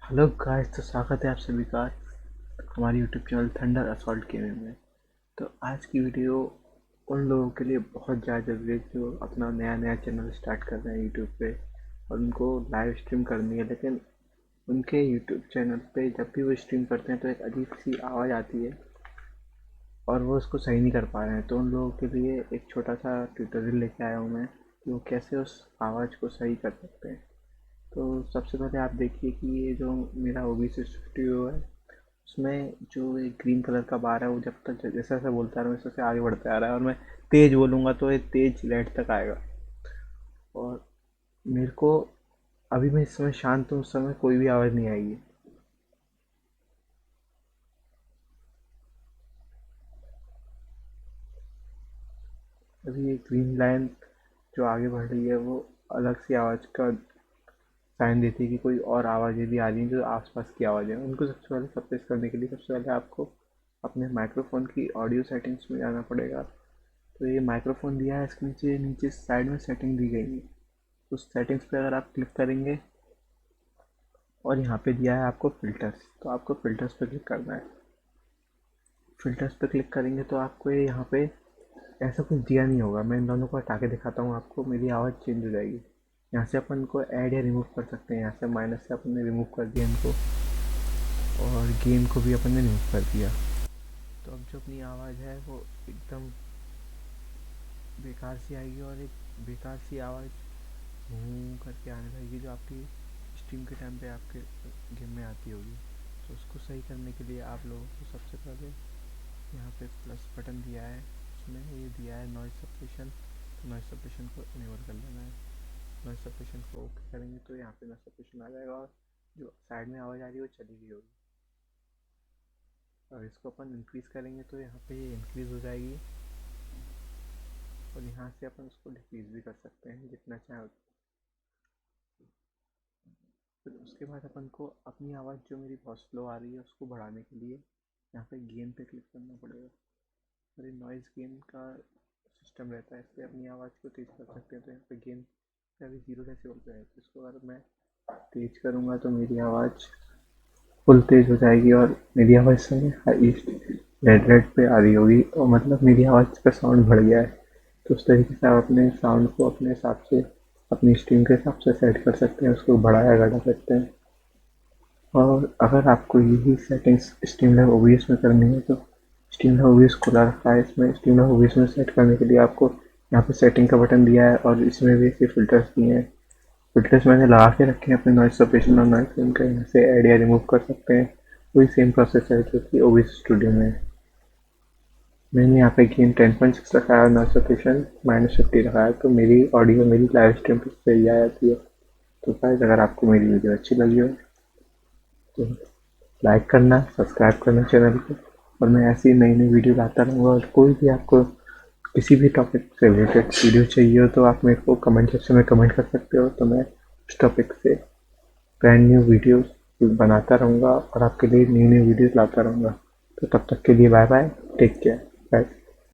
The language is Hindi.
हेलो गाइस, तो स्वागत है आप सभी का हमारी YouTube channel thunder assault gaming में। तो आज की वीडियो उन लोगों के लिए बहुत ज़्यादा ज़रूरी है जो अपना नया नया चैनल स्टार्ट कर रहे हैं यूट्यूब पे और उनको लाइव स्ट्रीम करनी है, लेकिन उनके यूट्यूब चैनल पे जब भी वो स्ट्रीम करते हैं तो एक अजीब सी आवाज़ आती है और वो उसको सही नहीं कर पा रहे हैं। तो उन लोगों के लिए एक छोटा सा ट्यूटोरियल लेके आया हूँ मैं कि वो कैसे उस आवाज़ को सही कर सकते हैं। तो सबसे पहले आप देखिए कि ये जो मेरा OBS स्टूडियो है, उसमें जो एक ग्रीन कलर का बार है वो जब तक जैसे जैसे बोलता रहा हूँ वैसे वैसे आगे बढ़ता आ रहा है, और मैं तेज बोलूँगा तो ये तेज रेड तक आएगा। और मेरे को अभी मैं इस समय शांत हूँ, उस समय कोई भी आवाज़ नहीं आएगी। अभी ये ग्रीन लाइन जो आगे बढ़ रही है वो अलग सी आवाज़ का साइन देती है कि कोई और आवाज़ें भी आ रही हैं जो आसपास की आवाज़ें हैं। उनको सबसे पहले सप्रेस करने के लिए सबसे पहले आपको अपने माइक्रोफोन की ऑडियो सेटिंग्स में जाना पड़ेगा। तो ये माइक्रोफोन दिया है, इसके नीचे नीचे साइड में सेटिंग दी गई है। उस सेटिंग्स पे अगर आप क्लिक करेंगे और यहाँ पे दिया है आपको फ़िल्टर्स, तो आपको फ़िल्टर्स पे क्लिक करना है। फ़िल्टर्स पे क्लिक करेंगे तो आपको ये यहाँ पे ऐसा कुछ दिया नहीं होगा। मैं इन दोनों को हटा के दिखाता हूँ आपको, मेरी आवाज़ चेंज हो जाएगी। यहाँ से अपन को ऐड या रिमूव कर सकते हैं। यहाँ से माइनस से अपन ने रिमूव कर दिया इनको, और गेम को भी अपन ने रिमूव कर दिया। तो अब जो अपनी आवाज़ है वो एकदम बेकार सी आएगी, और एक बेकार सी आवाज़ करके आने लगेगी जो आपकी स्ट्रीम के टाइम पे आपके गेम में आती होगी। तो उसको सही करने के लिए आप लोगों को सबसे पहले यहाँ पे प्लस बटन दिया है, उसमें ये दिया है नॉइज़ सप्रेशन। तो नॉइज़ सप्रेशन को इनेबल कर लेना है। नॉइज़ सप्रेशन को ओके करेंगे तो यहाँ पे नॉइज़ सप्रेशन आ जाएगा और जो साइड में आवाज़ आ रही है वो चली गई होगी। और इसको अपन इंक्रीज़ करेंगे तो यहाँ पे ये इंक्रीज़ हो जाएगी, और यहाँ से अपन उसको डिक्रीज़ भी कर सकते हैं जितना चाहे। फिर उसके बाद अपन को अपनी आवाज़ जो मेरी बहुत स्लो आ रही है उसको बढ़ाने के लिए यहाँ पे गेन पे क्लिक करना पड़ेगा। और ये नॉइज़ गेन का सिस्टम रहता है, इससे अपनी आवाज़ को तेज़ कर सकते हैं। तो यहाँ पे गेन पे अभी 0 डेसिबल पे है, तो इसको अगर मैं तेज़ करूँगा तो मेरी आवाज़ फुल तेज़ हो जाएगी और मेरी आवाज़ से हाईएस्ट रेड रेड पे आ रही होगी, और मतलब मेरी आवाज़ का साउंड बढ़ गया है। तो उस तरीके से आप अपने साउंड को अपने हिसाब से अपनी स्ट्रीम के हिसाब से सेट कर सकते हैं, उसको बढ़ाया घटा सकते हैं। और अगर आपको यही सेटिंग्स स्ट्रीमलैब ओबीएस में करनी है तो स्ट्रीमलैब ओबीएस खुला रखा है। इसमें स्ट्रीमलैब ओबीएस में सेट करने के लिए आपको यहाँ पे सेटिंग का बटन दिया है, और इसमें भी ऐसे फिल्टर्स दिए हैं। फिल्टर्स मैंने लगा के रखे हैं अपने नॉइस सप्रेशन और नॉइस गेन का। यहाँ से ऐड या रिमूव कर सकते हैं, वही सेम प्रोसेस है जो कि ओबीएस स्टूडियो में है। मैंने यहाँ पे गेन 10.6 रखा है और नॉइस सप्रेशन -50 रखा है, तो मेरी ऑडियो मेरी लाइव स्ट्रीम पर सही आ जाती है। तो गाइस, अगर आपको मेरी वीडियो अच्छी लगी हो तो लाइक करना, सब्सक्राइब करना चैनल को। और मैं ऐसी नई नई वीडियो लाता रहूँगा। और कोई भी आपको किसी भी टॉपिक से रिलेटेड वीडियो चाहिए हो तो आप मेरे को कमेंट सेक्शन में कमेंट कर सकते हो, तो मैं उस टॉपिक से ब्रांड न्यू वीडियोस बनाता रहूँगा और आपके लिए न्यू न्यू वीडियोस लाता रहूँगा। तो तब तक के लिए bye bye, take care, bye.